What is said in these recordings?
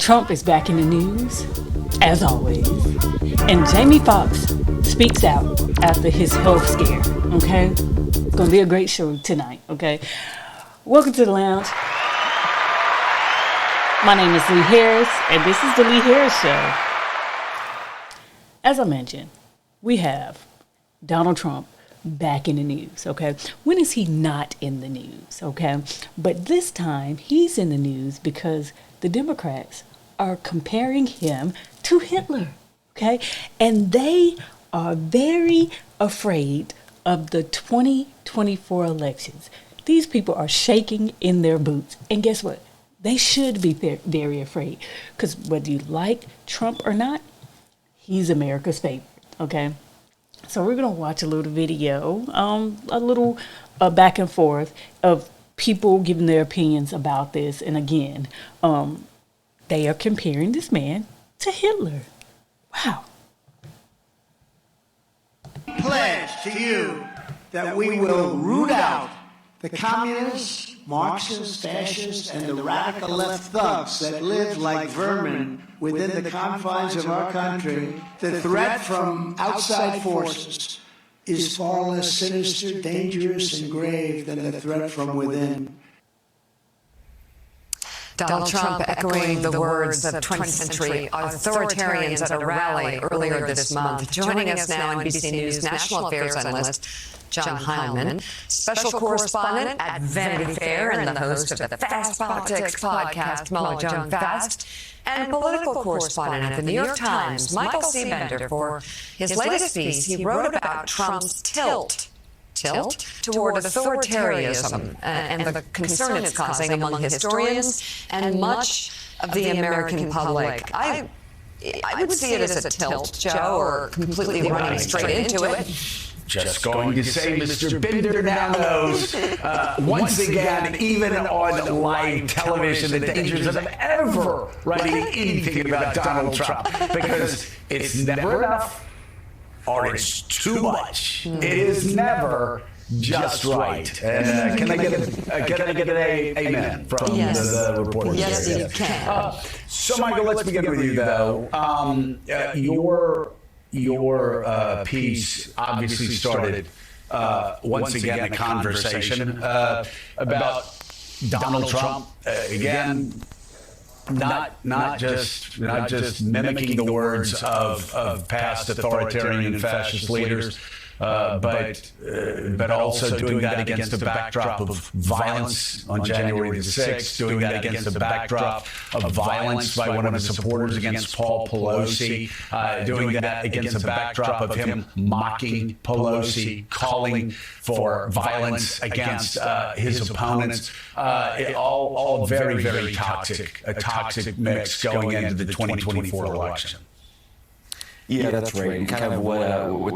Trump is back in the news, as always. And Jamie Foxx speaks out after his health scare, okay? It's going to be a great show tonight, okay? Welcome to the lounge. My name is Lee Harris, and this is the Lee Harris Show. As I mentioned, we have Donald Trump back in the news, okay? When is he not in the news, okay? But this time, he's in the news because the Democrats are comparing him to Hitler, okay? And they are very afraid of the 2024 elections. These people are shaking in their boots. And guess what? They should be very afraid, because whether you like Trump or not, he's America's favorite, okay? So we're going to watch a little video, a little back and forth of people giving their opinions about this. And again, they are comparing this man to Hitler. Wow. Pledge to you that we will root out the communists, Marxists, fascists, and the radical left thugs that live like vermin within the confines of our country. The threat from outside forces is far less sinister, dangerous, and grave than the threat from within. Donald Trump echoing the words of 20th century authoritarians at a rally earlier this month. Joining us now, NBC News national affairs analyst John Heilemann, special correspondent at Vanity Fair and the host of the Fast Politics podcast, Molly Joan Fast, and political correspondent at the New York Times, Michael C. Bender, for his latest piece. He wrote about Trump's tilt toward authoritarianism and the concern it's causing among historians and much of the American public. I would see it as a tilt, Joe, or completely running straight into it. Just going to say, Mr. Bender now knows, once again, even on live television, the dangers of ever writing anything about Donald Trump, because it's never enough or it's too much. It is never just right. And can I get an amen from the reporters? Yes, you can. So, Michael, let's begin with you, though. Your piece obviously started once again a conversation about Donald Trump. Again, not just mimicking the words of past authoritarian and fascist leaders, but also doing that against a backdrop of violence on January the 6th, doing that against a backdrop of violence by one of his supporters against Paul Pelosi, doing that against a backdrop of him mocking Pelosi, calling for violence against his opponents. All very, very toxic, a toxic mix going into the 2024 election. Yeah, that's right. And kind of what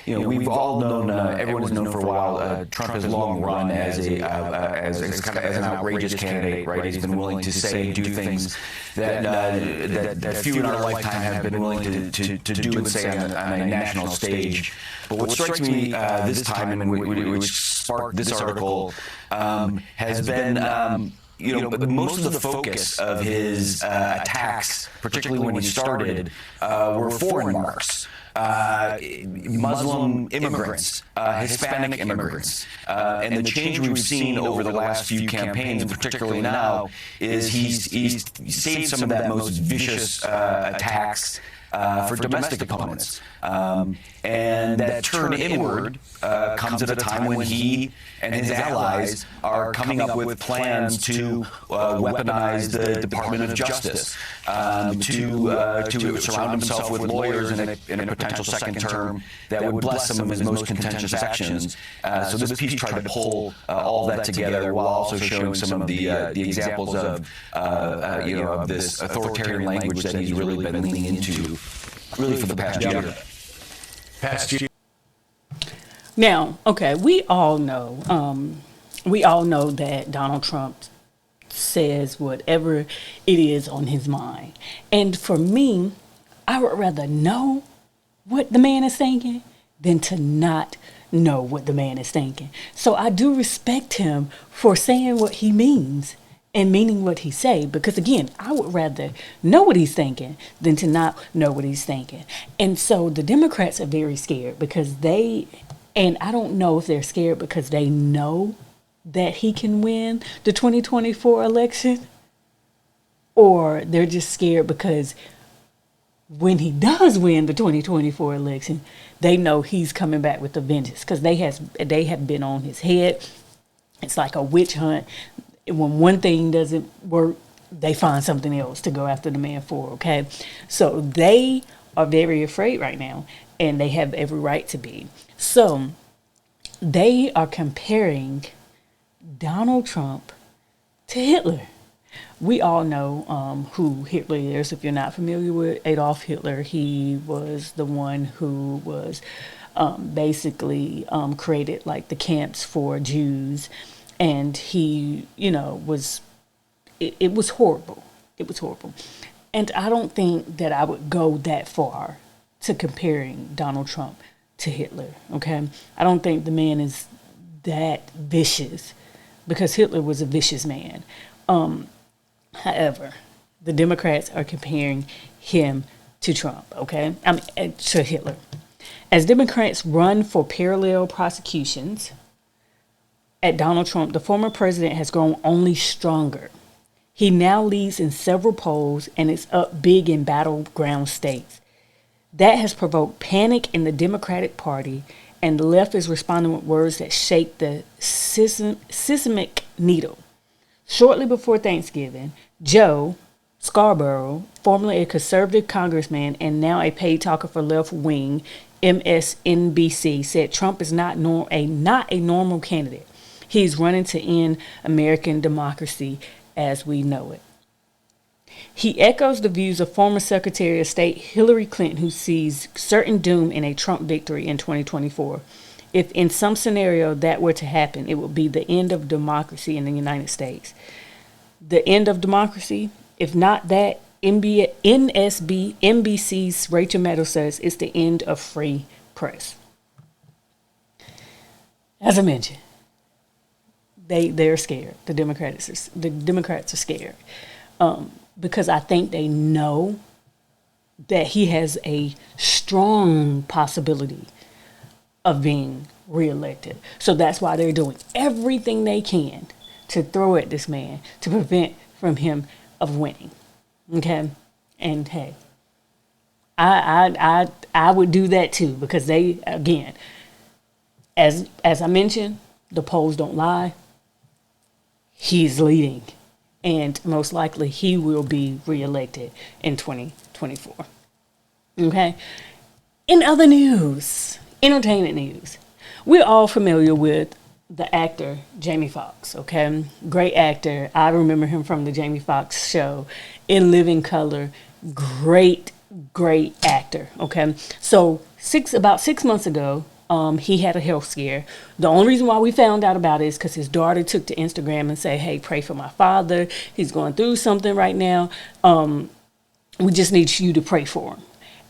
we've all known. Everyone has known for a while. Trump has long run as an outrageous candidate. Right, he's been willing to say and do things that few in our lifetime have been willing to do and say on a national stage. But what strikes me this time, and which sparked this article, has been. Most of the focus of his attacks, particularly when he started, were foreign marks. Muslim immigrants, Hispanic immigrants. And the change we've seen over the last few campaigns, and particularly now, is he's saved some of that most vicious attacks for domestic opponents. And that turn inward comes at a time when he and his allies are coming up with plans to weaponize the Department of Justice, to surround himself with lawyers in a potential second term that would bless some of his most contentious actions. So this piece tried to pull all that together while also showing some of the examples of this authoritarian language that he's really been leaning into, really for the past year. Now, okay, we all know that Donald Trump says whatever it is on his mind. And for me, I would rather know what the man is thinking than to not know what the man is thinking. So I do respect him for saying what he means and meaning what he say, because again, I would rather know what he's thinking than to not know what he's thinking. And so the Democrats are very scared because and I don't know if they're scared because they know that he can win the 2024 election, or they're just scared because when he does win the 2024 election, they know he's coming back with a vengeance, because they have been on his head. It's like a witch hunt. When one thing doesn't work, they find something else to go after the man for, okay? So they are very afraid right now, and they have every right to be. So they are comparing Donald Trump to Hitler. We all know who Hitler is. If you're not familiar with Adolf Hitler, he was the one who was basically created like the camps for Jews. And he, was, it was horrible. It was horrible. And I don't think that I would go that far to comparing Donald Trump to Hitler, okay? I don't think the man is that vicious, because Hitler was a vicious man. However, the Democrats are comparing him to Trump, okay? To Hitler. As Democrats run for parallel prosecutions at Donald Trump, the former president has grown only stronger. He now leads in several polls and is up big in battleground states. That has provoked panic in the Democratic Party, and the left is responding with words that shake the seismic needle. Shortly before Thanksgiving, Joe Scarborough, formerly a conservative congressman and now a paid talker for left-wing MSNBC, said Trump is not a normal candidate. He's running to end American democracy as we know it. He echoes the views of former Secretary of State Hillary Clinton, who sees certain doom in a Trump victory in 2024. If in some scenario that were to happen, it would be the end of democracy in the United States. The end of democracy? If not that, NBC's Rachel Maddow says it's the end of free press. As I mentioned, they're scared. The Democrats are scared because I think they know that he has a strong possibility of being reelected. So that's why they're doing everything they can to throw at this man to prevent from him of winning. Okay, and hey, I would do that too, because they, again, as I mentioned, the polls don't lie. He's leading, and most likely he will be reelected in 2024. Okay. In other news, entertainment news, we're all familiar with the actor Jamie Foxx, okay? Great actor. I remember him from the Jamie Foxx show, In Living Color. Great actor, okay? So about 6 months ago, he had a health scare. The only reason why we found out about it is because his daughter took to Instagram and said, hey, pray for my father. He's going through something right now. We just need you to pray for him.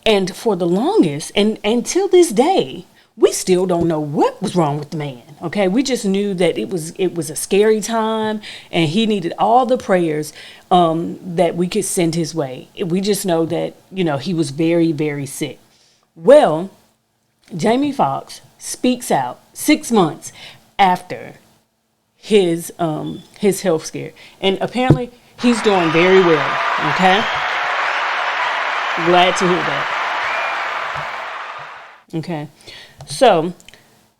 And for the longest, and until this day, we still don't know what was wrong with the man. Okay, we just knew that it was a scary time, and he needed all the prayers that we could send his way. We just know that he was very, very sick. Well, Jamie Foxx speaks out 6 months after his health scare, and apparently he's doing very well. Okay, glad to hear that. Okay, so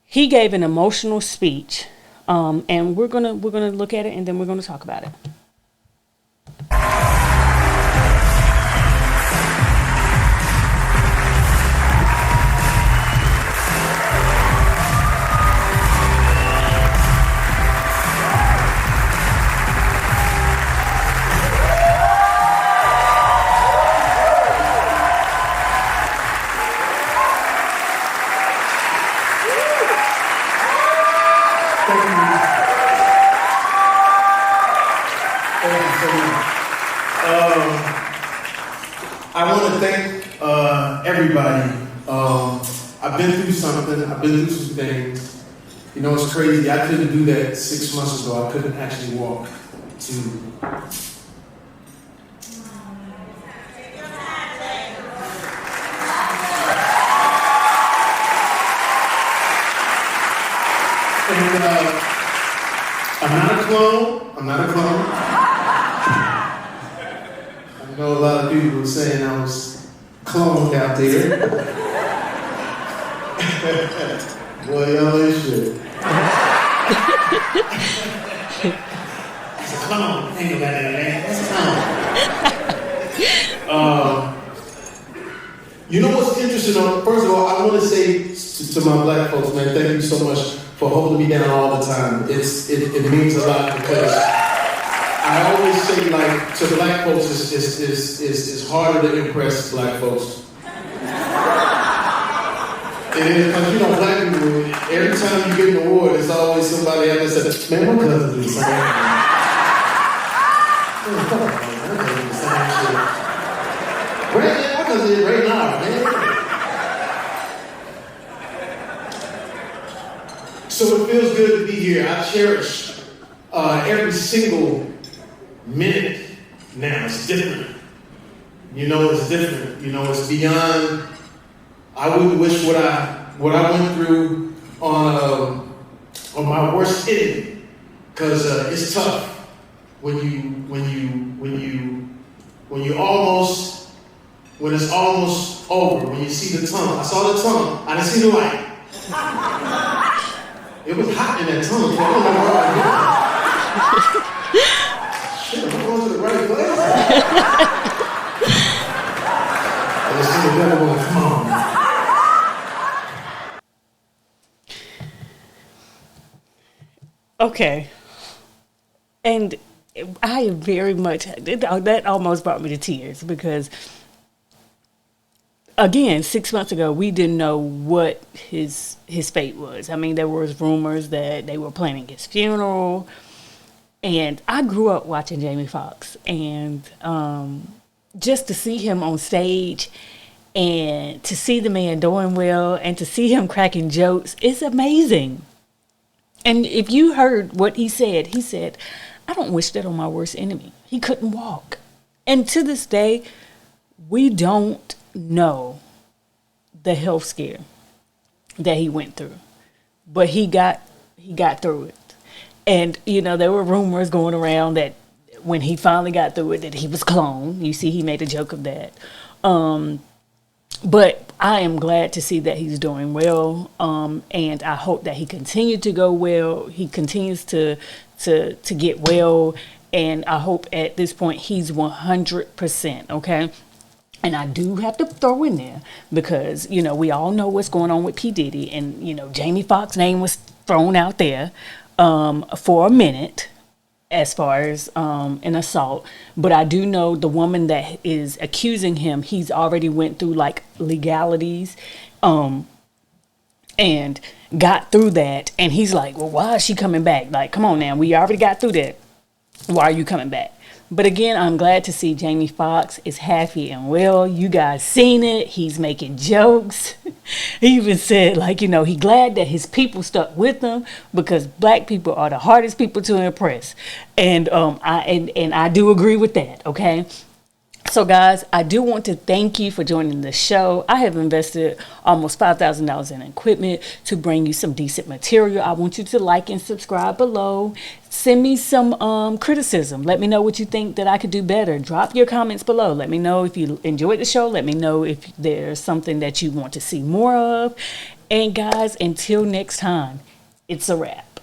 he gave an emotional speech, and we're gonna look at it, and then we're gonna talk about it. I want to thank everybody. I've been through something. I've been through some things. It's crazy. I couldn't do that 6 months ago. I couldn't actually walk. And I'm not a clone. I'm not a clone. I know a lot of people were saying I was cloned out there. Boy, y'all ain't shit. That's a clone. Think about that, man. That's a clone. You know what's interesting? First of all, I want to say to my black folks, man, thank you so much for holding me down all the time. It means a lot because I always say, like, to black folks, it's harder to impress black folks. It is, because, you know, black people, every time you get an award, it's always somebody else that says, man, my cousin did the same thing. My cousin did the same shit. My cousin did right now, man. So it feels good to be here. I cherish every single minute now. It's different. You know, it's different. You know, it's beyond. I wouldn't wish what I went through on my worst enemy, because it's tough when it's almost over. When you see the tunnel. I saw the tunnel. I didn't see the light. It was hot in that tunnel. I don't know where I'm going. Shit, am I going to the right place? I just see the devil going, come on. Okay. And I very much, that almost brought me to tears because, again, 6 months ago, we didn't know what his fate was. I mean, there was rumors that they were planning his funeral. And I grew up watching Jamie Foxx. And just to see him on stage and to see the man doing well and to see him cracking jokes, it's amazing. And if you heard what he said, I don't wish that on my worst enemy. He couldn't walk. And to this day, we don't know the health scare that he went through. But he got through it. And, you know, there were rumors going around that when he finally got through it, that he was cloned. You see, he made a joke of that. But I am glad to see that he's doing well, and I hope that he continues to go well. He continues to get well, and I hope at this point he's 100%, okay? And I do have to throw in there because, you know, we all know what's going on with P. Diddy, and, you know, Jamie Foxx's name was thrown out there for a minute as far as an assault. But I do know the woman that is accusing him, he's already went through like legalities and got through that. And he's like, well, why is she coming back? Like, come on now, we already got through that. Why are you coming back? But again, I'm glad to see Jamie Foxx is happy and well. You guys seen it. He's making jokes. He even said, like, you know, he glad that his people stuck with him because black people are the hardest people to impress. And I do agree with that, okay? So, guys, I do want to thank you for joining the show. I have invested almost $5,000 in equipment to bring you some decent material. I want you to like and subscribe below. Send me some criticism. Let me know what you think that I could do better. Drop your comments below. Let me know if you enjoyed the show. Let me know if there's something that you want to see more of. And, guys, until next time, it's a wrap.